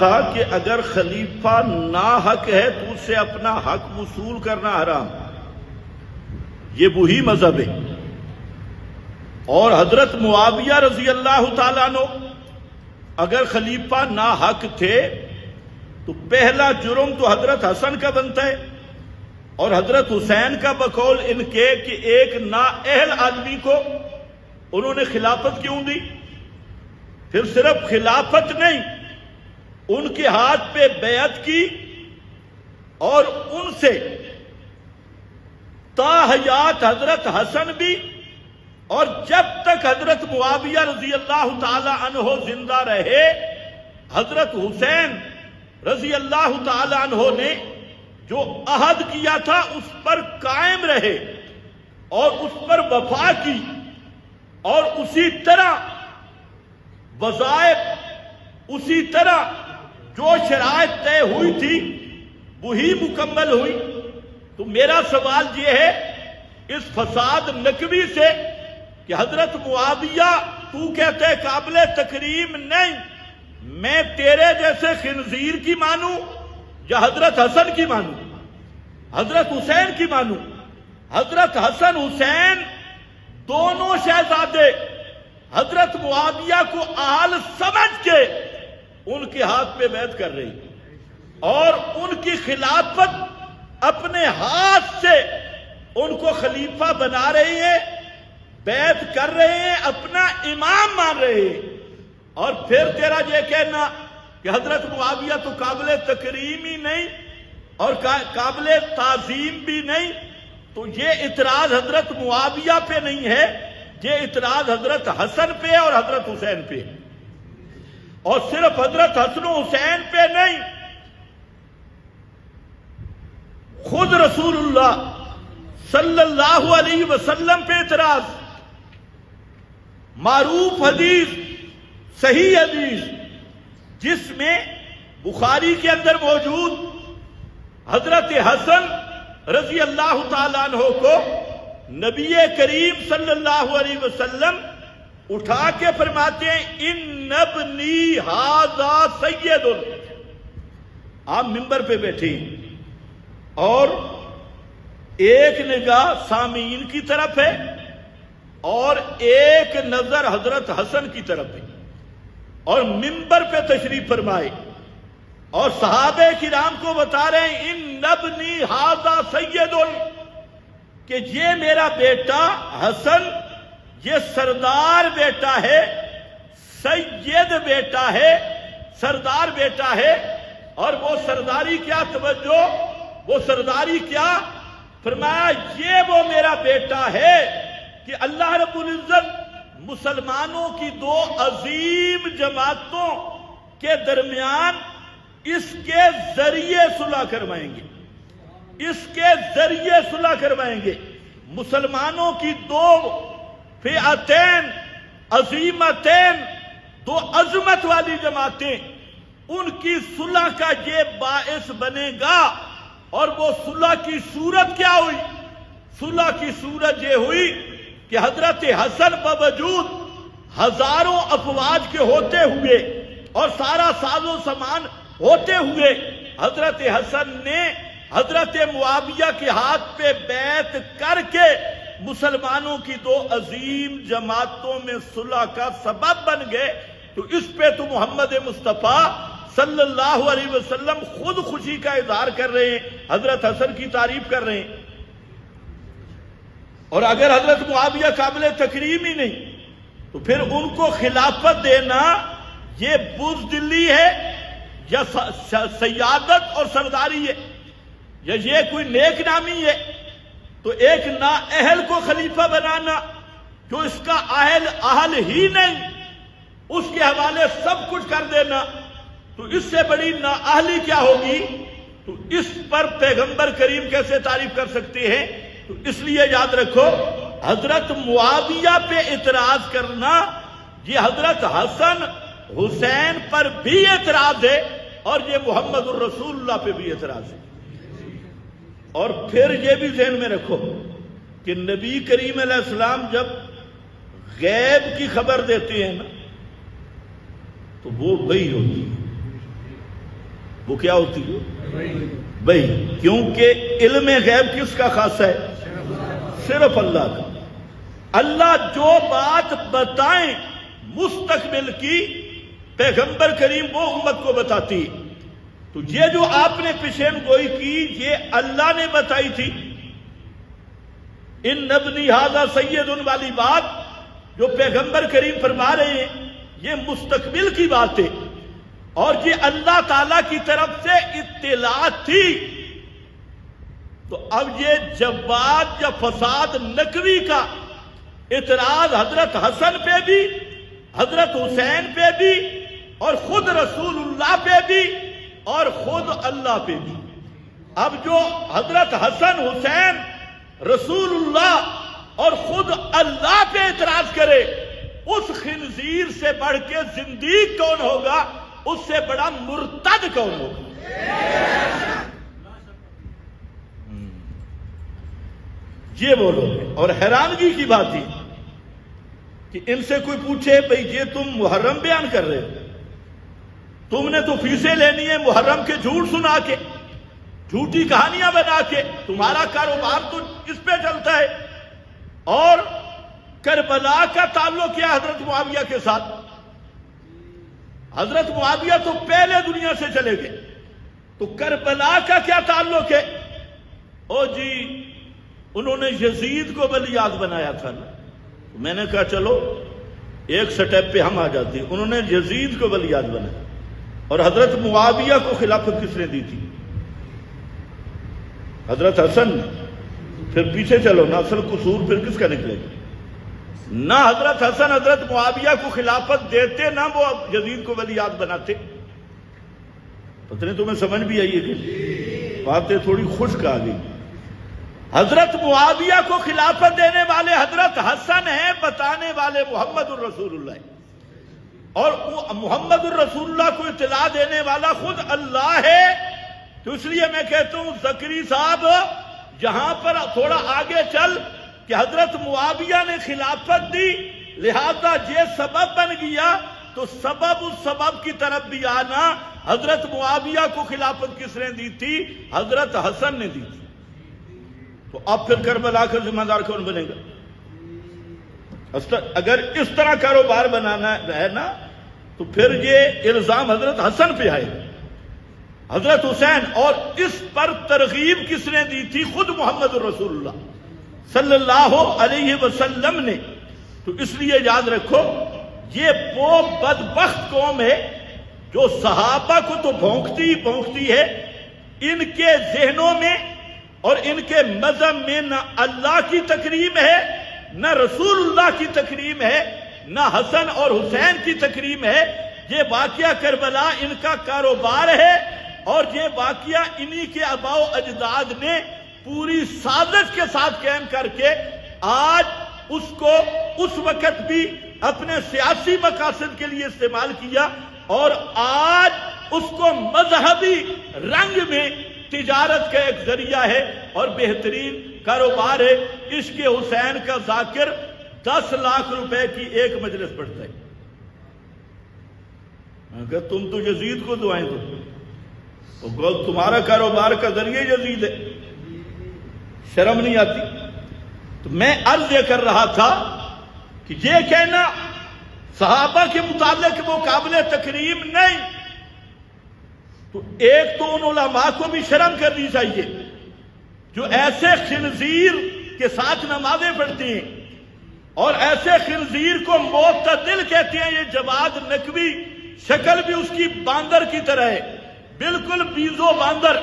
کہا کہ اگر خلیفہ ناحق ہے تو اس سے اپنا حق وصول کرنا حرام، یہ وہی مذہب ہے۔ اور حضرت معاویہ رضی اللہ تعالیٰ عنہ اگر خلیفہ ناحق تھے تو پہلا جرم تو حضرت حسن کا بنتا ہے، اور حضرت حسین کا بقول ان کے کہ ایک نااہل آدمی کو انہوں نے خلافت کیوں دی۔ پھر صرف خلافت نہیں، ان کے ہاتھ پہ بیعت کی، اور ان سے تا حیات حضرت حسن بھی، اور جب تک حضرت معاویہ رضی اللہ تعالی عنہ زندہ رہے حضرت حسین رضی اللہ تعالی عنہ نے جو عہد کیا تھا اس پر قائم رہے اور اس پر وفا کی، اور اسی طرح وظائف، اسی طرح جو شرائط طے ہوئی تھی وہی مکمل ہوئی۔ تو میرا سوال یہ ہے اس فساد نقوی سے کہ حضرت معاویہ تو کہتے ہیں قابل تکریم نہیں، میں تیرے جیسے خنزیر کی مانوں یا حضرت حسن کی مانوں، حضرت حسین کی مانوں؟ حضرت حسن حسین دونوں شہزادے حضرت معاویہ کو اہل سمجھ کے ان کے ہاتھ پہ بیعت کر رہی، اور ان کی خلافت اپنے ہاتھ سے ان کو خلیفہ بنا رہی ہے، بیعت کر رہے ہیں، اپنا امام مان رہے ہیں۔ اور پھر تیرا یہ کہنا کہ حضرت معاویہ تو قابل تکریم ہی نہیں اور قابل تعظیم بھی نہیں، تو یہ اعتراض حضرت معاویہ پہ نہیں ہے، یہ اعتراض حضرت حسن پہ اور حضرت حسین پہ، اور صرف حضرت حسن و حسین پہ نہیں، خود رسول اللہ صلی اللہ علیہ وسلم پہ اعتراض۔ معروف حدیث، صحیح حدیث جس میں بخاری کے اندر موجود حضرت حسن رضی اللہ تعالیٰ عنہ کو نبی کریم صلی اللہ علیہ وسلم اٹھا کے فرماتے ہیں ان ابنی ھذا سید۔ آپ منبر پہ بیٹھے ہیں اور ایک نگاہ سامعین کی طرف ہے اور ایک نظر حضرت حسن کی طرف ہے، اور منبر پہ تشریف فرمائے اور صحابہ کرام کو بتا رہے ہیں ان ابنی ھذا سید، کہ یہ میرا بیٹا حسن یہ سردار بیٹا ہے، سید بیٹا ہے، سردار بیٹا ہے۔ اور وہ سرداری کیا، توجہ، وہ سرداری کیا؟ فرمایا یہ وہ میرا بیٹا ہے کہ اللہ رب العزت مسلمانوں کی دو عظیم جماعتوں کے درمیان اس کے ذریعے صلح کروائیں گے، اس کے ذریعے صلح کروائیں گے۔ مسلمانوں کی دو فئتین عظیمتین، دو عظمت والی جماعتیں، ان کی صلح کا یہ باعث بنے گا۔ اور وہ صلح کی صورت کیا ہوئی؟ صلح کی صورت یہ ہوئی کہ حضرت حسن باوجود ہزاروں افواج کے ہوتے ہوئے اور سارا ساز و سامان ہوتے ہوئے حضرت حسن نے حضرت معاویہ کے ہاتھ پہ بیعت کر کے مسلمانوں کی دو عظیم جماعتوں میں صلح کا سبب بن گئے۔ تو اس پہ تو محمد مصطفیٰ صلی اللہ علیہ وسلم خود خوشی کا اظہار کر رہے ہیں، حضرت حسن کی تعریف کر رہے ہیں۔ اور اگر حضرت معاویہ قابل تکریم ہی نہیں تو پھر ان کو خلافت دینا یہ بزدلی ہے یا سیادت اور سرداری ہے، یا یہ کوئی نیک نامی ہے؟ تو ایک نااہل کو خلیفہ بنانا جو اس کا اہل ہی نہیں، اس کے حوالے سب کچھ کر دینا، تو اس سے بڑی نااہلی کیا ہوگی؟ تو اس پر پیغمبر کریم کیسے تعریف کر سکتے ہیں؟ تو اس لیے یاد رکھو حضرت معاویہ پہ اعتراض کرنا یہ حضرت حسن حسین پر بھی اعتراض ہے، اور یہ محمد الرسول اللہ پہ بھی اعتراض ہے۔ اور پھر یہ بھی ذہن میں رکھو کہ نبی کریم علیہ السلام جب غیب کی خبر دیتے ہیں نا تو وہ وحی ہوتی ہے، وہ کیا ہوتی ہے؟ بھائی کیونکہ علم غیب کس کا خاص ہے؟ صرف اللہ کا۔ اللہ جو بات بتائیں مستقبل کی، پیغمبر کریم وہ امت کو بتاتی۔ تو یہ جو آپ نے پیشین گوئی کی یہ اللہ نے بتائی تھی۔ ان ابنی ھذا سید والی بات جو پیغمبر کریم فرما رہے ہیں یہ مستقبل کی بات ہے، اور یہ اللہ تعالیٰ کی طرف سے اطلاعات تھی۔ تو اب یہ جواد یا فساد نقوی کا اعتراض حضرت حسن پہ بھی، حضرت حسین پہ بھی، اور خود رسول اللہ پہ بھی، اور خود اللہ پہ بھی۔ اب جو حضرت حسن حسین رسول اللہ اور خود اللہ پہ اعتراض کرے، اس خنزیر سے بڑھ کے زندیق کون ہوگا؟ اس سے بڑا مرتد کون ہوگا؟ یہ وہ لوگ ہیں۔ اور حیرانگی کی بات ہے کہ ان سے کوئی پوچھے بھئی یہ تم محرم بیان کر رہے ہو، تم نے تو فیسیں لینی ہے محرم کے جھوٹ سنا کے، جھوٹی کہانیاں بنا کے، تمہارا کاروبار تو اس پہ چلتا ہے۔ اور کربلا کا تعلق کیا حضرت معاویہ کے ساتھ؟ حضرت معاویہ تو پہلے دنیا سے چلے گئے، تو کربلا کا کیا تعلق ہے؟ او جی انہوں نے یزید کو بلیاد بنایا تھا نا۔ میں نے کہا چلو ایک سٹیپ پہ ہم آ جاتے ہیں۔ انہوں نے یزید کو بلیاد بنایا، اور حضرت معاویہ کو خلافت کس نے دی تھی؟ حضرت حسن نے۔ پھر پیچھے چلو نا، اصل قصور پھر کس کا نکلے گا؟ نہ حضرت حسن حضرت معاویہ کو خلافت دیتے، نہ وہ یزید کو ولیعہد بناتے۔ پتہ نہیں تمہیں سمجھ بھی آئی ہے کہ باتیں تھوڑی خشک آ گئی۔ حضرت معاویہ کو خلافت دینے والے حضرت حسن ہیں، بتانے والے محمد الرسول اللہ، اور محمد الرسول اللہ کو اطلاع دینے والا خود اللہ ہے۔ تو اس لیے میں کہتا ہوں زکری صاحب یہاں پر تھوڑا آگے چل کہ حضرت معاویہ نے خلافت دی، لہذا یہ سبب بن گیا، تو سبب اس سبب کی طرف بھی آنا۔ حضرت معاویہ کو خلافت کس نے دی تھی؟ حضرت حسن نے دی تھی۔ تو اب پھر کربلا کا ذمہ دار کون بنے گا؟ اگر اس طرح کاروبار بنانا ہے نا تو پھر یہ الزام حضرت حسن پہ آئے، حضرت حسین، اور اس پر ترغیب کس نے دی تھی؟ خود محمد الرسول اللہ صلی اللہ علیہ وسلم نے۔ تو اس لیے یاد رکھو یہ وہ بدبخت قوم ہے جو صحابہ کو تو بھونکتی ہے، ان کے ذہنوں میں اور ان کے مذہب میں نہ اللہ کی تکریم ہے، نہ رسول اللہ کی تکریم ہے، نہ حسن اور حسین کی تکریم ہے۔ یہ واقعہ کربلا ان کا کاروبار ہے، اور یہ واقعہ انہی کے آباء و اجداد نے پوری سازش کے ساتھ قائم کر کے آج اس کو اس وقت بھی اپنے سیاسی مقاصد کے لیے استعمال کیا، اور آج اس کو مذہبی رنگ میں تجارت کا ایک ذریعہ ہے اور بہترین کاروبار ہے۔ عشق حسین کا ذاکر 10 لاکھ روپے کی ایک مجلس پڑھتا ہے۔ اگر تم تو یزید کو دعائیں دو، تمہارا کاروبار کا ذریعہ یزید ہے، شرم نہیں آتی؟ تو میں عرض یہ کر رہا تھا کہ یہ کہنا صحابہ کے متعلق وہ قابل تکریم نہیں، تو ایک تو ان علماء کو بھی شرم کرنی چاہیے جو ایسے خنزیر کے ساتھ نمازیں پڑھتی ہیں اور ایسے خنزیر کو معتدل کہتے ہیں۔ یہ جواد نقوی شکل بھی اس کی باندر کی طرح ہے، بالکل بیزو باندر،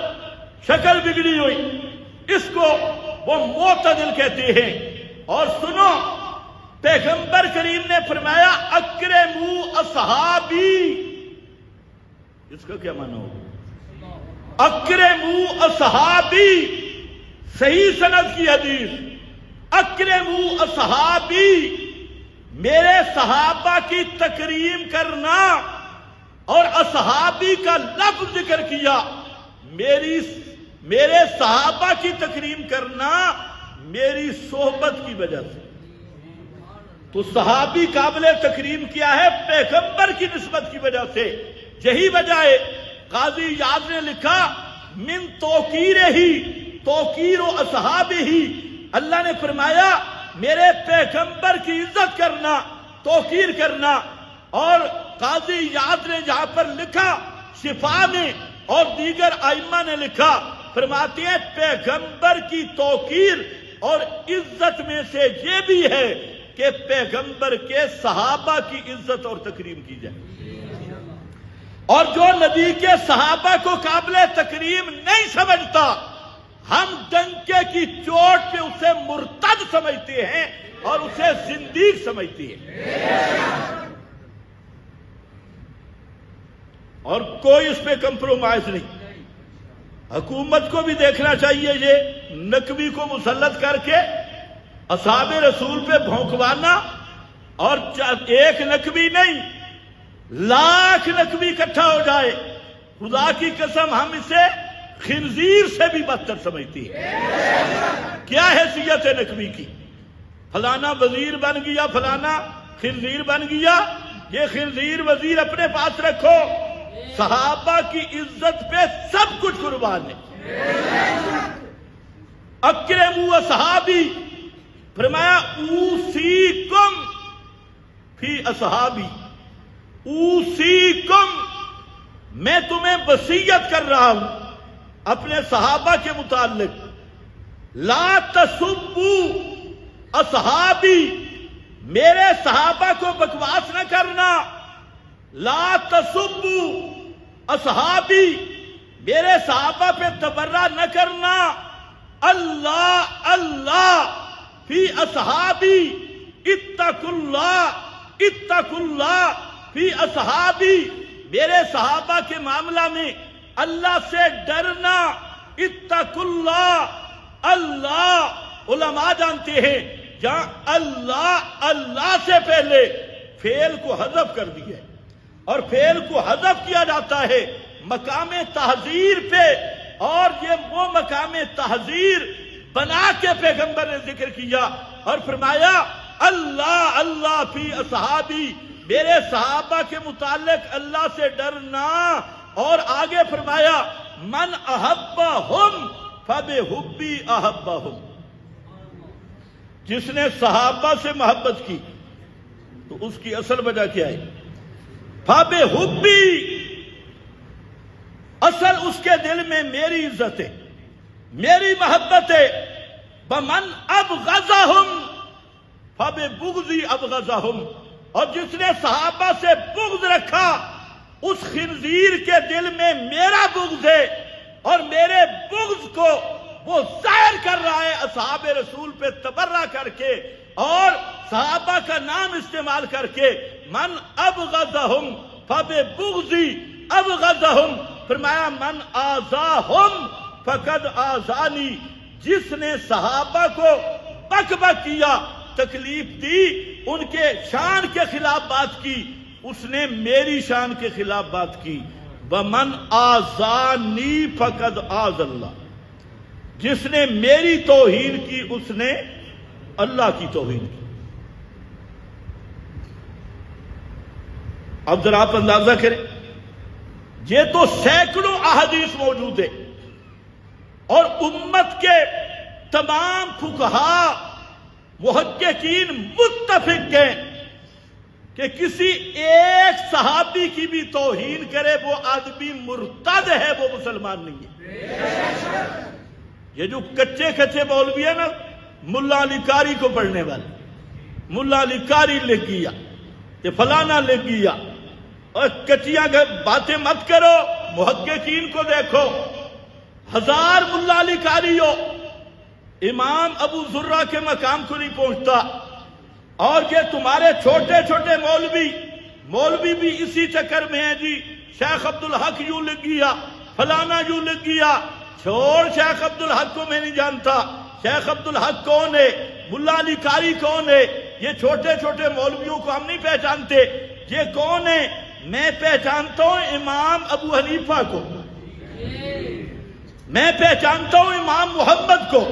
شکل بگڑی ہوئی، اس کو وہ معتدل کہتے ہیں۔ اور سنو پیغمبر کریم نے فرمایا اکرموا اصحابی، اس کا کیا معنی ہوگا؟ اکرموا اصحابی، صحیح سند کی حدیث، اکرموا اصحابی، میرے صحابہ کی تکریم کرنا، اور اصحابی کا لفظ ذکر کیا، میرے صحابہ کی تکریم کرنا میری صحبت کی وجہ سے۔ تو صحابی قابل تکریم کیا ہے؟ پیغمبر کی نسبت کی وجہ سے۔ یہی وجہ ہے قاضی یاد نے لکھا من توقیر ہی توقیر و اصحاب ہی، اللہ نے فرمایا میرے پیغمبر کی عزت کرنا، توقیر کرنا۔ اور قاضی یاد نے جہاں پر لکھا شفا میں اور دیگر ائمہ نے لکھا، فرماتے ہیں پیغمبر کی توقیر اور عزت میں سے یہ بھی ہے کہ پیغمبر کے صحابہ کی عزت اور تکریم کی جائے، اور جو نبی کے صحابہ کو قابل تکریم نہیں سمجھتا ہم ڈنکے کی چوٹ پہ اسے مرتد سمجھتے ہیں اور اسے زندیق سمجھتے ہیں، اور کوئی اس پہ کمپرومائز نہیں۔ حکومت کو بھی دیکھنا چاہیے یہ نقوی کو مسلط کر کے اصحاب رسول پہ بھونکوانا، اور ایک نقوی نہیں لاکھ نقوی اکٹھا ہو جائے، خدا کی قسم ہم اسے خنزیر سے بھی بدتر سمجھتی ہے۔ کیا حیثیت ہے نقوی کی؟ فلانا وزیر بن گیا، فلانا خنزیر بن گیا، یہ خنزیر وزیر اپنے پاس رکھو، صحابہ کی عزت پہ سب کچھ قربان ہے۔ اکرموا اصحابی، فرمایا اوصیکم فی اصحابی، اوصیکم میں تمہیں وصیت کر رہا ہوں اپنے صحابہ کے متعلق، لا تسبوا اصحابی، میرے صحابہ کو بکواس نہ کرنا، لا تسبوا اصحابی، میرے صحابہ پہ تبرہ نہ کرنا، اللہ اللہ فی اصحابی، اتقوا اللہ اتقوا اللہ فی اصحابی، میرے صحابہ کے معاملہ میں اللہ سے ڈرنا، اتقوا اللہ، اللہ علماء جانتے ہیں جہاں اللہ سے پہلے فعل کو حذف کر دیا ہے، اور فعل کو حذف کیا جاتا ہے مقام تحذیر پہ، اور یہ وہ مقام تحذیر بنا کے پیغمبر نے ذکر کیا اور فرمایا اللہ اللہ فی اصحابی، میرے صحابہ کے متعلق اللہ سے ڈرنا، اور آگے فرمایا من احبہم فبحبی احبہم، جس نے صحابہ سے محبت کی تو اس کی اصل وجہ کیا ہے؟ فبحبی، اصل اس کے دل میں میری عزت ہے، میری محبت ہے۔ بمن ابغضہم فببغضی ابغضہم، اور جس نے صحابہ سے بغض رکھا اس خنزیر کے دل میں میرا بغض ہے، اور میرے بغض کو وہ ظاہر کر رہا ہے اصحاب رسول پہ تبرہ کر کے اور صحابہ کا نام استعمال کر کے۔ من ابغضہم فببغضی ابغضہم، فرمایا من آذاہم فقد آذانی، جس نے صحابہ کو بک بک کیا، تکلیف دی، ان کے شان کے خلاف بات کی، اس نے میری شان کے خلاف بات کی۔ ومن آذانی فقد آذ اللہ، جس نے میری توہین کی اس نے اللہ کی توہین کی۔ اب ذرا آپ اندازہ کریں، یہ تو سینکڑوں احادیث موجود ہے، اور امت کے تمام فقہا محققین متفق ہیں کہ کسی ایک صحابی کی بھی توہین کرے وہ آدمی مرتد ہے، وہ مسلمان نہیں ہے۔ یہ جو کچے کچے مولوی ہے نا، ملا علی قاری کو پڑھنے والے، ملا علی قاری لکھ گیا، یہ فلانا لکھ گیا، اور کچیاں باتیں مت کرو، محققین کو دیکھو، ہزار ملا علی قاری ہو، امام ابو ذرہ کے مقام کو نہیں پہنچتا، اور یہ تمہارے چھوٹے چھوٹے مولوی بھی اسی چکر میں ہیں جی، شیخ عبدالحق یوں لکھ گیا، فلانا یوں لکھ گیا۔ چھوڑ شیخ عبدالحق کو میں نہیں جانتا، شیخ عبدالحق کون ہے، ملا علی قاری کون ہے، یہ چھوٹے چھوٹے مولویوں کو ہم نہیں پہچانتے، یہ کون ہے؟ میں پہچانتا ہوں امام ابو حنیفہ کو، میں پہچانتا ہوں امام محمد کو،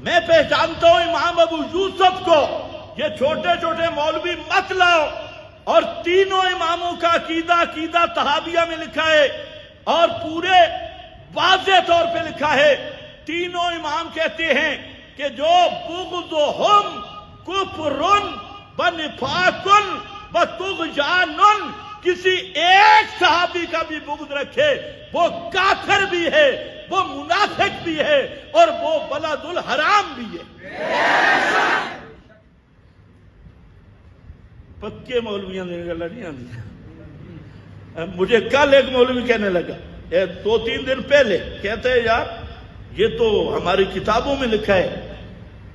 میں پہچانتا ہوں امام ابو یوسف کو۔ یہ چھوٹے چھوٹے مولوی مت لاؤ، اور تینوں اماموں کا عقیدہ طحاویہ میں لکھا ہے، اور پورے واضح طور پہ لکھا ہے، تینوں امام کہتے ہیں کہ جو بغضہم کفر و نفاق و طغیان، کسی ایک صحابی کا بھی بغض رکھے وہ کافر بھی ہے، وہ منافق بھی ہے، اور وہ بلد الحرام بھی ہے۔ پکے مولویاں نے گلا نہیں آتی۔ مجھے کل ایک مولوی کہنے لگا 2-3 دن پہلے، کہتے ہیں یار یہ تو ہماری کتابوں میں لکھا ہے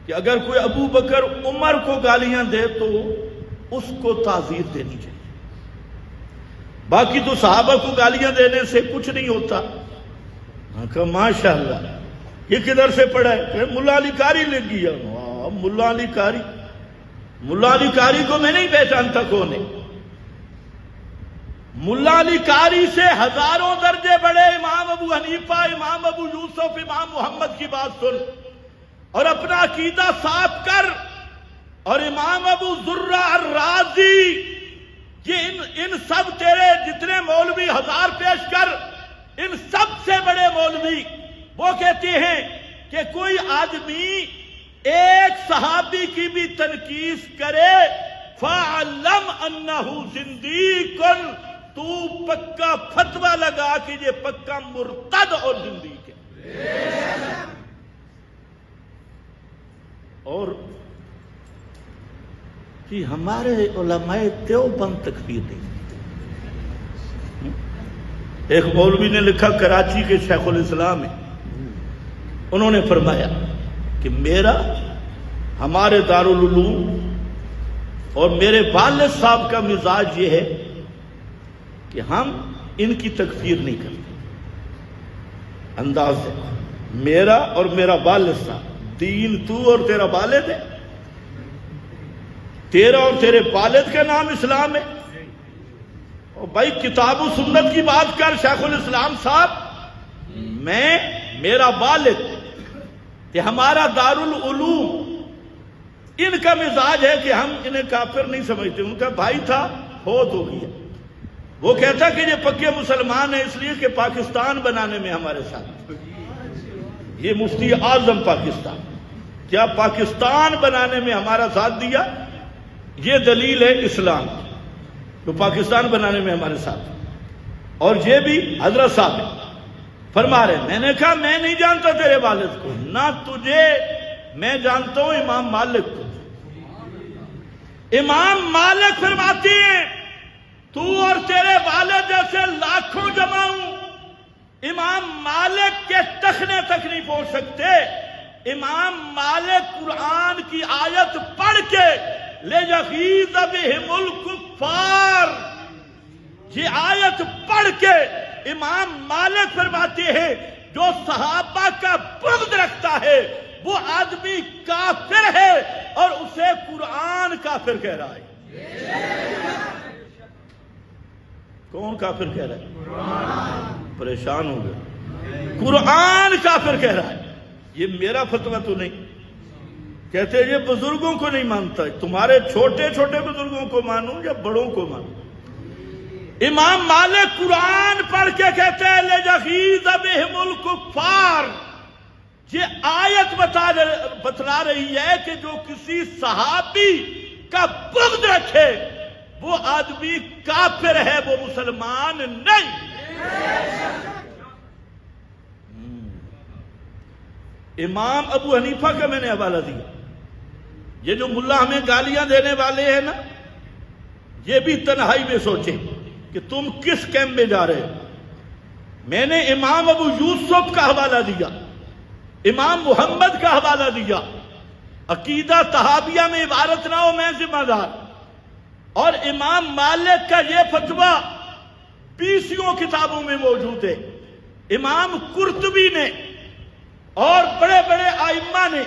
کہ اگر کوئی ابو بکر عمر کو گالیاں دے تو اس کو تعزیر دینی چاہیے، باقی تو صحابہ کو گالیاں دینے سے کچھ نہیں ہوتا۔ میں کہا ماشاءاللہ، یہ کدھر سے پڑھا ہے؟ کہ ملا علی قاری لکھ گیا۔ ملا علی قاری، ملا علی قاری کو میں نہیں پہچانتا کون ہے۔ ملا علی قاری سے ہزاروں درجے بڑے امام ابو حنیفہ، امام ابو یوسف، امام محمد کی بات سن اور اپنا عقیدہ صاف کر، اور امام ابو زرہ الرازی، یہ ان سب تیرے جتنے مولوی ہزار پیش کر، ان سب سے بڑے مولوی وہ کہتے ہیں کہ کوئی آدمی ایک صحابی کی بھی تنقیص کرے فَعَلَّمْ أَنَّهُ زِنْدِيقٌ، تو پکا فتوہ لگا کہ یہ پکا مرتد اور زندیق ہے۔ اور کہ ہمارے علماء دیوبند تکفیر نہیں۔ ایک مولوی نے لکھا، کراچی کے شیخ الاسلام ہے، انہوں نے فرمایا کہ ہمارے دارالعلوم اور میرے والد صاحب کا مزاج یہ ہے کہ ہم ان کی تکفیر نہیں کرتے۔ انداز دیکھو، میرا اور میرا والد صاحب، دین تو اور تیرا والد ہے، تیرا اور تیرے والد کا نام اسلام ہے۔ اور بھائی کتاب و سنت کی بات کر شیخ الاسلام صاحب، میرا والد کہ ہمارا دارالعلوم، ان کا مزاج ہے کہ ہم انہیں کافر نہیں سمجھتے۔ ان کا بھائی تھا، فوت ہو گیا، وہ کہتا کہ یہ پکے مسلمان ہیں اس لیے کہ پاکستان بنانے میں ہمارے ساتھ، یہ مفتی اعظم پاکستان، کیا پاکستان بنانے میں ہمارا ساتھ دیا، یہ دلیل ہے اسلام، تو پاکستان بنانے میں ہمارے ساتھ۔ اور یہ بھی حضرت صاحب فرما رہے، میں نے کہا میں نہیں جانتا تیرے والد کو، نہ تجھے، میں جانتا ہوں امام مالک کو۔ امام مالک فرماتے ہیں تو اور تیرے والد جیسے لاکھوں جمع ہوں، امام مالک کے ٹخنے تک نہیں پہنچ سکتے۔ امام مالک قرآن کی آیت پڑھ کے لِيَغِيظَ بِهِمُ الْكُفَّارَ، یہ آیت پڑھ کے امام مالک فرماتے ہیں جو صحابہ کا بغض رکھتا ہے وہ آدمی کافر ہے، اور اسے قرآن کافر کہہ رہا ہے۔ کون کافر کہہ رہا ہے؟ قرآن۔ پریشان ہو گئے، قرآن کافر کہہ رہا ہے۔ یہ میرا فتویٰ تو نہیں، کہتے ہیں یہ بزرگوں کو نہیں مانتا، تمہارے چھوٹے چھوٹے بزرگوں کو مانوں یا بڑوں کو مانوں؟ امام مالک قرآن پڑھ کے کہتے ہیں لِيَغِيظَ بِهِمُ الْكُفَّارَ، یہ آیت بتلا رہی ہے کہ جو کسی صحابی کا بغض رکھے وہ آدمی کافر ہے، وہ مسلمان نہیں۔ امام ابو حنیفہ کا میں نے حوالہ دیا، یہ جو ملا ہمیں گالیاں دینے والے ہیں نا، یہ بھی تنہائی میں سوچیں کہ تم کس کیمپ میں جا رہے ہو۔ میں نے امام ابو یوسف کا حوالہ دیا، امام محمد کا حوالہ دیا، عقیدہ طحاویہ میں عبارت نہ ہو میں ذمہ دار، اور امام مالک کا یہ فتویٰ 20 کتابوں میں موجود ہے۔ امام قرطبی نے اور بڑے بڑے ائمہ نے،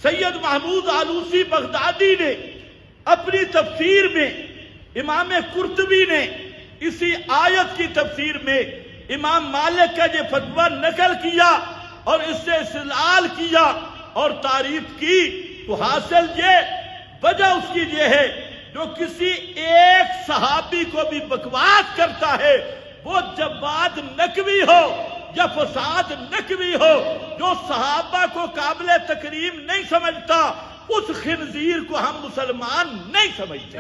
سید محمود آلوسی بغدادی نے اپنی تفسیر میں، امام قرطبی نے اسی آیت کی تفسیر میں امام مالک کا یہ فتویٰ نقل کیا اور اس سے استدلال کیا اور تعریف کی، تو حاصل یہ وجہ اس کی یہ ہے جو کسی ایک صحابی کو بھی بکواس کرتا ہے وہ جواد نقوی ہو یا فساد نقوی ہو جو صحابہ کو قابل تکریم نہیں سمجھتا، اس خنزیر کو ہم مسلمان نہیں سمجھتے۔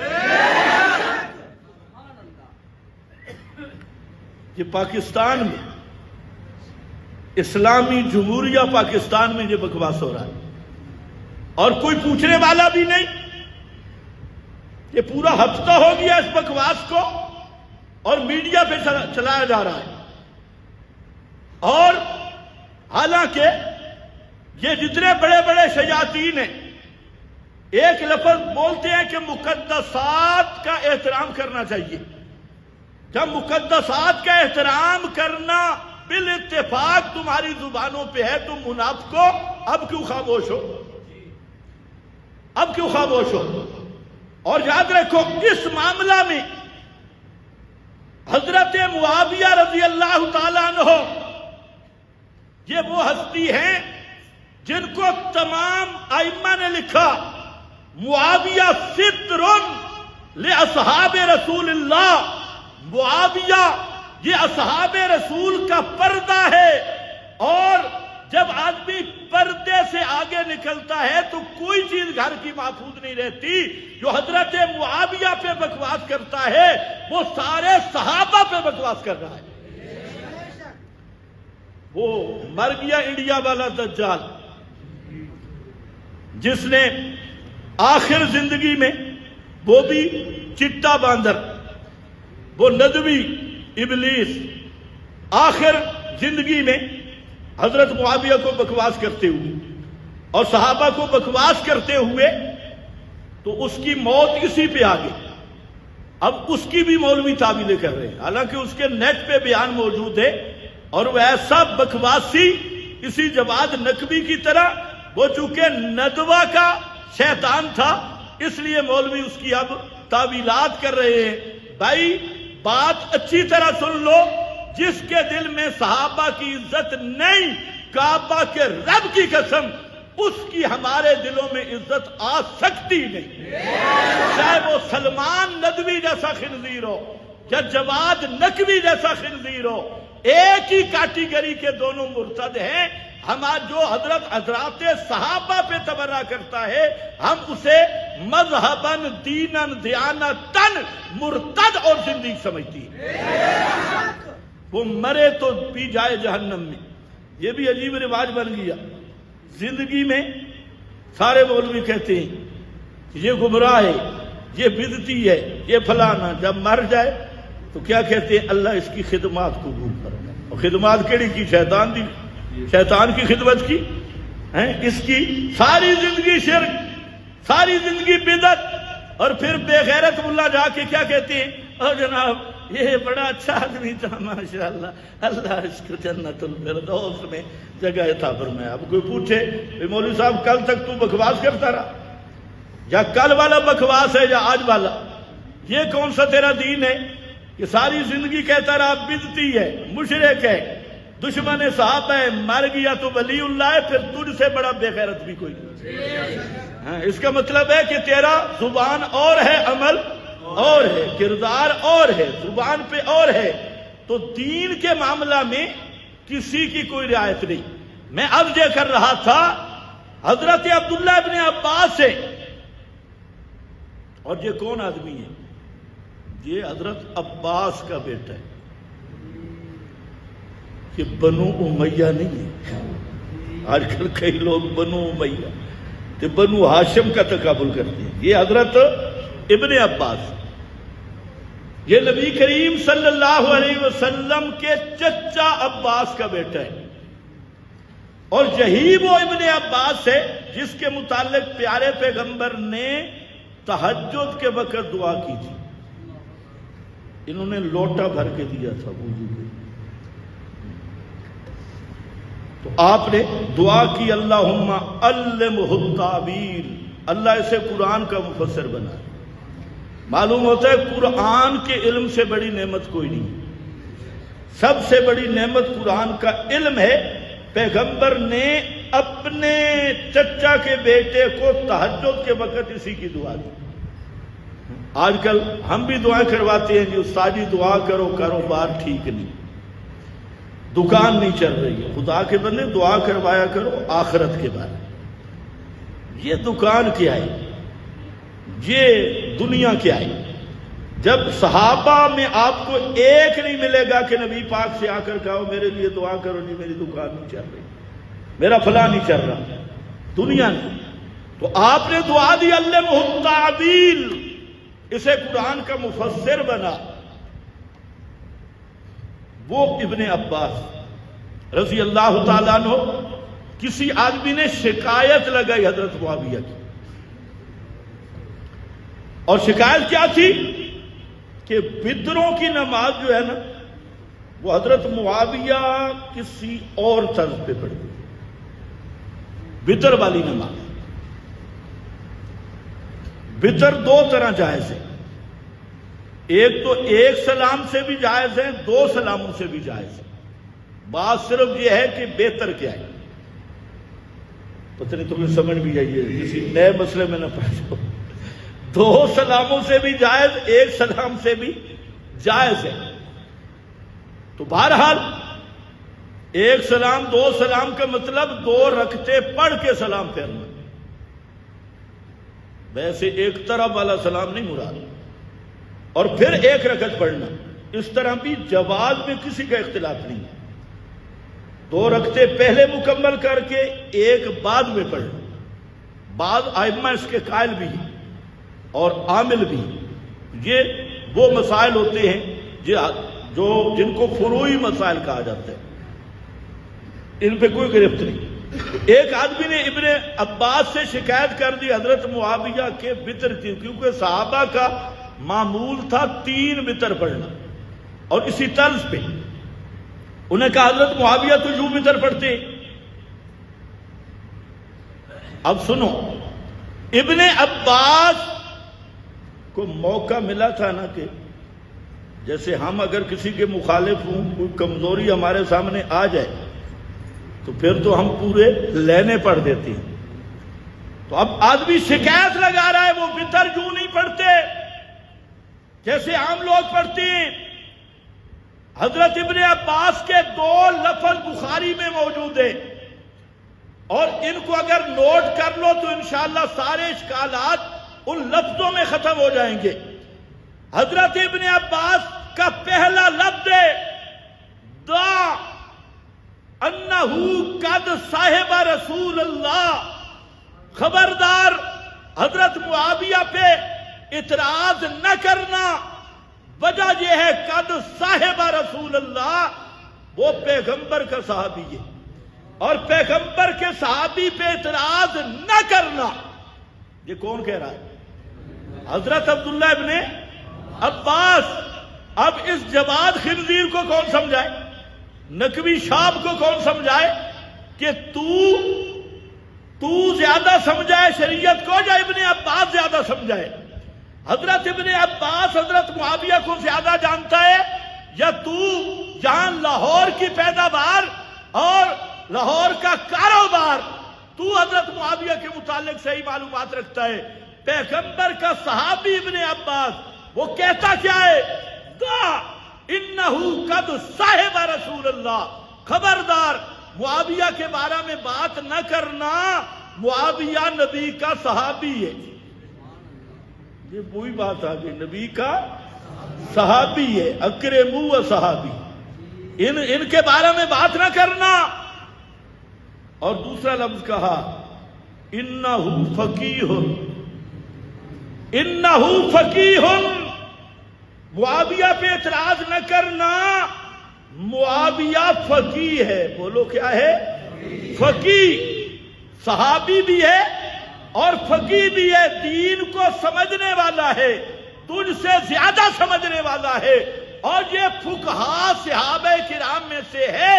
یہ پاکستان میں، اسلامی جمہوریہ پاکستان میں یہ بکواس ہو رہا ہے اور کوئی پوچھنے والا بھی نہیں۔ یہ پورا ہفتہ ہو گیا اس بکواس کو اور میڈیا پہ چلایا جا رہا ہے، اور حالانکہ یہ جتنے بڑے بڑے شیاطین ہیں ایک لفظ بولتے ہیں کہ مقدسات کا احترام کرنا چاہیے۔ جب مقدسات کا احترام کرنا بالاتفاق تمہاری زبانوں پہ ہے، تم منافقو اب کیوں خاموش ہو؟ اب کیوں خاموش ہو؟ اور یاد رکھو اس معاملہ میں حضرت معاویہ رضی اللہ تعالیٰ عنہ یہ وہ ہستی ہیں جن کو تمام ائمہ نے لکھا معاویہ ستر لاصحاب رسول اللہ، معاویہ یہ اصحاب رسول کا پردہ ہے، اور جب آدمی پردے سے آگے نکلتا ہے تو کوئی چیز گھر کی محفوظ نہیں رہتی۔ جو حضرت معاویہ پہ بکواس کرتا ہے وہ سارے صحابہ پہ بکواس کر رہا ہے۔ وہ مر گیا انڈیا والا دجال جس نے آخر زندگی میں، وہ بھی چٹا باندر، وہ ندوی ابلیس، آخر زندگی میں حضرت معاویہ کو بکواس کرتے ہوئے اور صحابہ کو بکواس کرتے ہوئے تو اس کی موت اسی پہ آ گئی۔ اب اس کی بھی مولوی تعویلیں کر رہے ہیں، حالانکہ اس کے نیٹ پہ بیان موجود ہے، اور وہ ایسا بکواسی اسی جواد نقوی کی طرح، وہ چونکہ ندوہ کا شیطان تھا اس لیے مولوی اس کی اب تعویلات کر رہے ہیں۔ بھائی بات اچھی طرح سن لو، جس کے دل میں صحابہ کی عزت نہیں، کعبہ کے رب کی قسم اس کی ہمارے دلوں میں عزت آ سکتی نہیں، چاہے وہ سلمان ندوی جیسا خنزیر ہو یا جواد نقوی جیسا خنزیر ہو، ایک ہی کیٹیگری کے دونوں مرتد ہیں۔ جو حضرات صحابہ پہ تبرہ کرتا ہے ہم اسے مذہباً دیناً دیانتاً مرتد اور زندگی سمجھتی ہے۔ وہ مرے تو پی جائے جہنم میں۔ یہ بھی عجیب رواج بن گیا، زندگی میں سارے مولوی کہتے ہیں یہ گمراہ ہے، یہ بدعتی ہے، یہ فلانا، جب مر جائے تو کیا کہتے ہیں؟ اللہ اس کی خدمات قبول کرے۔ اور خدمات کیڑی کی؟ شیطان دی، شیطان کی خدمت کی ہیں؟ اس کی ساری زندگی شرک، ساری زندگی بدعت، اور پھر بے غیرت ملا جا کے کیا کہتے ہیں؟ او جناب یہ بڑا اچھا آدمی تھا ماشاءاللہ، اللہ اس کو جنت الفردوس میں جگہ عطا فرمائے۔ اب کوئی پوچھے مولوی صاحب کل تک تو بکواس کرتا رہا، یا کل والا بکواس ہے یا آج والا؟ یہ کون سا تیرا دین ہے کہ ساری زندگی کہتا رہا بدعتی ہے، مشرک ہے، دشمن صحابہ ہے، مر گیا تو ولی اللہ ہے، پھر تجھ سے بڑا بے غیرت بھی کوئی نہیں۔ اس کا مطلب ہے کہ تیرا زبان اور ہے، عمل اور ہے، کردار اور ہے، زبان پہ اور ہے، تو دین کے معاملہ میں کسی کی کوئی رعایت نہیں۔ میں اب یہ کر رہا تھا حضرت عبداللہ ابن عباس سے، اور یہ کون آدمی ہے؟ یہ حضرت عباس کا بیٹا ہے، یہ بنو امیہ نہیں ہے۔ آج کل کئی لوگ بنو امیہ تو بنو ہاشم کا تقابل کرتے ہیں۔ یہ حضرت ابن عباس، یہ نبی کریم صلی اللہ علیہ وسلم کے چچا عباس کا بیٹا ہے، اور یہی وہ ابن عباس ہے جس کے متعلق پیارے پیغمبر نے تہجد کے وقت دعا کی تھی۔ انہوں نے لوٹا بھر کے دیا تھا وضو میں، تو آپ نے دعا کی اللہم علمہ التعبیر، اللہ اسے قرآن کا مفسر بنا۔ معلوم ہوتا ہے قرآن کے علم سے بڑی نعمت کوئی نہیں، سب سے بڑی نعمت قرآن کا علم ہے۔ پیغمبر نے اپنے چچا کے بیٹے کو تہجد کے وقت اسی کی دعا دی، آج کل ہم بھی دعائیں کرواتے ہیں جی استادی دعا کرو، کاروبار ٹھیک نہیں، دکان نہیں چل رہی ہے۔ خدا کے بندے دعا کروایا کرو آخرت کے بارے میں۔ یہ دکان کیا ہے، یہ دنیا کیا ہے؟ جب صحابہ میں آپ کو ایک نہیں ملے گا کہ نبی پاک سے آ کر کہو میرے لیے دعا کرو جی میری دکان نہیں چل رہی، میرا فلاں نہیں چل رہا، دنیا نہیں۔ تو آپ نے دعا دی علمہ التعویل، اسے قرآن کا مفسر بنا وہ ابن عباس رضی اللہ تعالیٰ عنہ۔ کسی آدمی نے شکایت لگائی حضرت معاویہ کی، اور شکایت کیا تھی کہ وطروں کی نماز جو ہے نا وہ حضرت معاویہ کسی اور طرز پہ پڑھتی، وطر والی نماز۔ وطر دو طرح جائز ہے، ایک تو ایک سلام سے بھی جائز ہے، دو سلاموں سے بھی جائز ہے۔ بات صرف یہ ہے کہ بہتر کیا ہے، پتہ نہیں تمہیں سمجھ بھی آئیے، کسی نئے مسئلے میں نہ پڑ جاؤ۔ دو سلاموں سے بھی جائز، ایک سلام سے بھی جائز ہے۔ تو بہرحال ایک سلام دو سلام کا مطلب دو رکعتیں پڑھ کے سلام پھیرنا، ویسے ایک طرف والا سلام نہیں مراد، اور پھر ایک رکعت پڑھنا، اس طرح بھی جواز میں کسی کا اختلاف نہیں ہے۔ دو رکعتیں پہلے مکمل کر کے ایک بعد میں پڑھنا، بعض ائمہ اس کے قائل بھی ہیں اور عامل بھی۔ یہ وہ مسائل ہوتے ہیں جو جن کو فروعی مسائل کہا جاتا ہے، ان پہ کوئی گرفت نہیں۔ ایک آدمی نے ابن عباس سے شکایت کر دی حضرت معاویہ کے وطر کی، کیونکہ صحابہ کا معمول تھا 3 وطر پڑھنا، اور اسی طرز پہ انہیں کہا حضرت معاویہ تو یوں وطر پڑھتے۔ اب سنو، ابن عباس کو موقع ملا تھا نا کہ جیسے ہم اگر کسی کے مخالف ہوں، کوئی کمزوری ہمارے سامنے آ جائے تو پھر تو ہم پورے لینے پڑھ دیتے ہیں۔ تو اب آدمی شکایت لگا رہا ہے وہ وطر یوں نہیں پڑھتے جیسے عام لوگ پڑھتے ہیں۔ حضرت ابن عباس کے 2 لفظ بخاری میں موجود ہیں، اور ان کو اگر نوٹ کر لو تو انشاءاللہ سارے اشکالات ان لفظوں میں ختم ہو جائیں گے۔ حضرت ابن عباس کا پہلا لفظ ہے دا انہو قد صاحب رسول اللہ، خبردار حضرت معاویہ پہ اعتراض نہ کرنا، وجہ یہ ہے قد صاحب رسول اللہ، وہ پیغمبر کا صحابی ہے، اور پیغمبر کے صحابی پہ اعتراض نہ کرنا، یہ کون کہہ رہا ہے؟ حضرت عبداللہ ابن عباس۔ اب اس جواد خنزیر کو کون سمجھائے، نقوی شاب کو کون سمجھائے کہ تو زیادہ سمجھائے شریعت کو یا ابن عباس زیادہ سمجھائے؟ حضرت ابن عباس حضرت معاویہ کو زیادہ جانتا ہے، یا تو جہاں لاہور کی پیداوار اور لاہور کا کاروبار تو حضرت معاویہ کے متعلق صحیح معلومات رکھتا ہے؟ پیغمبر کا صحابی ابن عباس وہ کہتا کیا ہے؟ دا انہو قد صاحب رسول اللہ، خبردار معاویہ کے بارے میں بات نہ کرنا، معاویہ نبی کا صحابی ہے۔ یہ وہی بات آ گئی، نبی کا صحابی ہے، اکرمو و صحابی، ان کے بارے میں بات نہ کرنا۔ اور دوسرا لفظ کہا انہو فقیہ، انہو فقیہ، معاویہ پہ اعتراض نہ کرنا، معاویہ فقیہ ہے۔ بولو کیا ہے؟ فقیہ، صحابی بھی ہے اور فقیہ بھی ہے، دین کو سمجھنے والا ہے، تجھ سے زیادہ سمجھنے والا ہے، اور یہ فقہا صحابہ کرام میں سے ہے،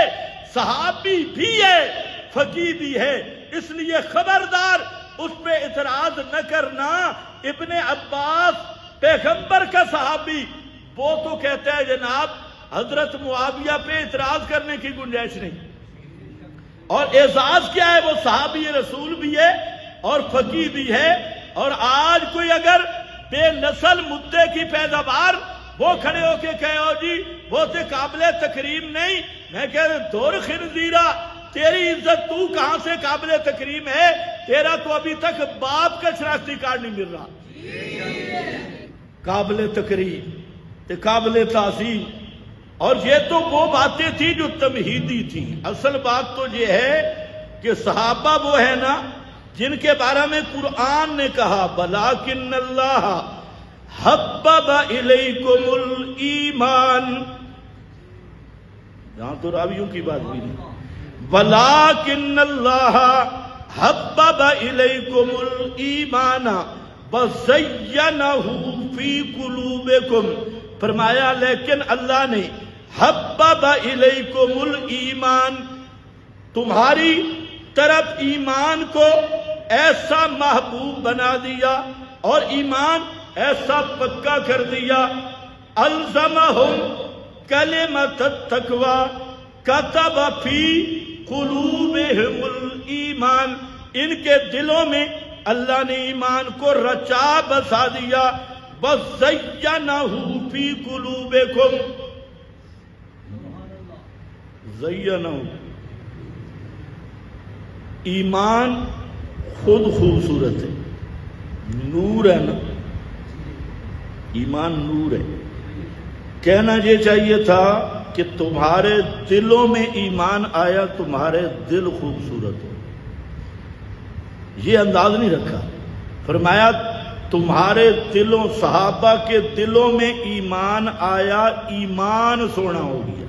صحابی بھی ہے فقیہ بھی ہے، اس لیے خبردار اس پہ اعتراض نہ کرنا۔ ابن عباس پیغمبر کا صحابی، وہ تو کہتا ہے جناب حضرت معاویہ پہ اعتراض کرنے کی گنجائش نہیں، اور اعزاز کیا ہے؟ وہ صحابی رسول بھی ہے اور فقیہ بھی ہے۔ اور آج کوئی اگر بے نسل مدعے کی پیداوار، وہ کھڑے ہو کے کہے ہو جی وہ تے قابل تکریم نہیں. میں کہہ رہا دور خنزیرہ، تیری عزت تو کہاں سے قابل تکریم ہے؟ تیرا تو ابھی تک باپ کا شناختی کارڈ نہیں مل رہا. قابل تکریم تے قابل تعظیم. اور یہ تو وہ باتیں تھی جو تمہیدی تھی. اصل بات تو یہ ہے کہ صحابہ وہ ہے نا جن کے بارے میں قرآن نے کہا وَلَٰكِنَّ اللَّهَ حَبَّبَ إِلَيْكُمُ الْإِيمَانَ. یہاں تو راویوں کی بات بھی نہیں. وَلَٰكِنَّ اللَّهَ حَبَّبَ إِلَيْكُمُ الْإِيمَانَ وَزَيَّنَهُ فِي قُلُوبِكُمْ. فرمایا لیکن اللہ نے حبب الیکم الایمان، تمہاری طرف ایمان کو ایسا محبوب بنا دیا اور ایمان ایسا پکا کر دیا. الزمہم کلمۃ التقوی کتب فی قلوبہم الایمان. ان کے دلوں میں اللہ نے ایمان کو رچا بسا دیا. وَزَيَّنَهُ فِي قُلُوبِكُمْ. زینہو، ایمان خود خوبصورت ہے، نور ہے نا، ایمان نور ہے. کہنا یہ چاہیے تھا کہ تمہارے دلوں میں ایمان آیا، تمہارے دل خوبصورت ہو. یہ انداز نہیں رکھا. فرمایا تمہارے دلوں، صحابہ کے دلوں میں ایمان آیا، ایمان سونا ہو گیا.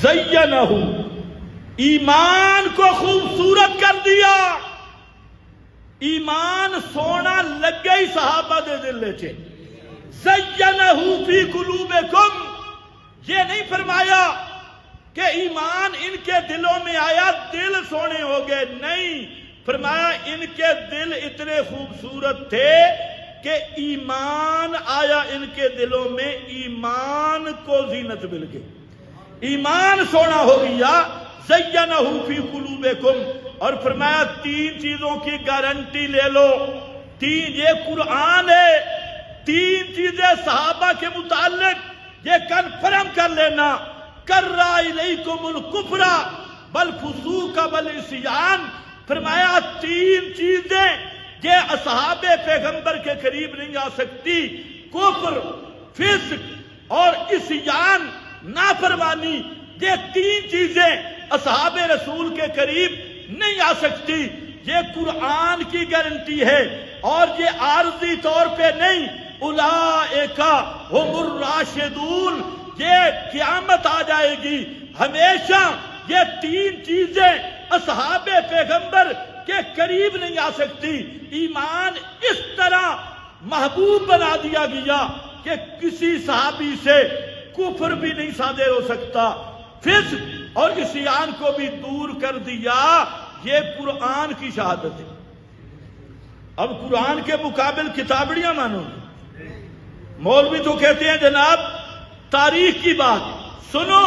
زینہ، ایمان کو خوبصورت کر دیا. ایمان سونا لگ گئی صحابہ دے دل چے. زینہ فی قلوبکم، یہ نہیں فرمایا کہ ایمان ان کے دلوں میں آیا دل سونے ہو گئے، نہیں. فرمایا ان کے دل اتنے خوبصورت تھے کہ ایمان آیا ان کے دلوں میں، ایمان کو زینت مل گئی، ایمان سونا ہو گیا. زینہ فی قلوبکم. اور فرمایا تین چیزوں کی گارنٹی لے لو. تین، یہ قرآن ہے، تین چیزیں صحابہ کے متعلق یہ کنفرم کر لینا. کرہ الیکم الکفر والفسوق والعصیان. فرمایا تین چیزیں یہ اصحاب پیغمبر کے قریب نہیں آ سکتی، کفر، فسق اور عصیان، نافرمانی. یہ تین چیزیں اصحاب رسول کے قریب نہیں آ سکتی. یہ قرآن کی گارنٹی ہے اور یہ عارضی طور پہ نہیں. اولئک ھم الراشدون، یہ قیامت آ جائے گی ہمیشہ یہ تین چیزیں اصحاب پیغمبر کے قریب نہیں آ سکتی. ایمان اس طرح محبوب بنا دیا گیا کہ کسی صحابی سے کفر بھی نہیں صادر ہو سکتا، فسق اور عصیان کو بھی دور کر دیا. یہ قرآن کی شہادت ہے. اب قرآن کے مقابل کتابڑیاں مانو گے. مولوی تو کہتے ہیں جناب تاریخ کی بات سنو.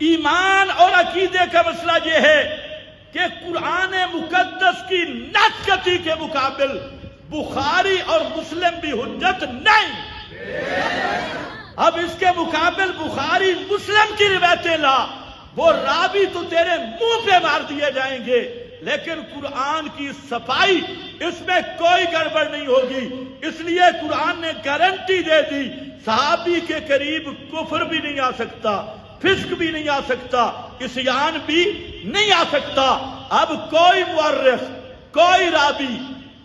ایمان اور عقیدے کا مسئلہ یہ ہے کہ قرآن مقدس کی نطقی کے مقابل بخاری اور مسلم بھی حجت نہیں. اب اس کے مقابل بخاری مسلم کی روایتیں لا، وہ راوی تو تیرے منہ پہ مار دیے جائیں گے، لیکن قرآن کی صفائی اس میں کوئی گڑبڑ نہیں ہوگی. اس لیے قرآن نے گارنٹی دے دی صحابی کے قریب کفر بھی نہیں آ سکتا، فسق بھی نہیں آ سکتا، عصیان بھی نہیں آ سکتا. اب کوئی مورخ، کوئی راوی،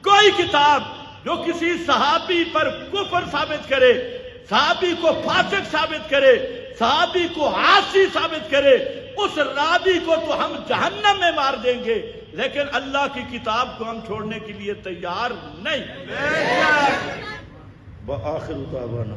کوئی کتاب جو کسی صحابی پر کفر ثابت کرے، صحابی کو فاسق ثابت کرے، صحابی کو عاصی ثابت کرے، اس راوی کو تو ہم جہنم میں مار دیں گے، لیکن اللہ کی کتاب کو ہم چھوڑنے کے لیے تیار نہیں. وآخر دعوانا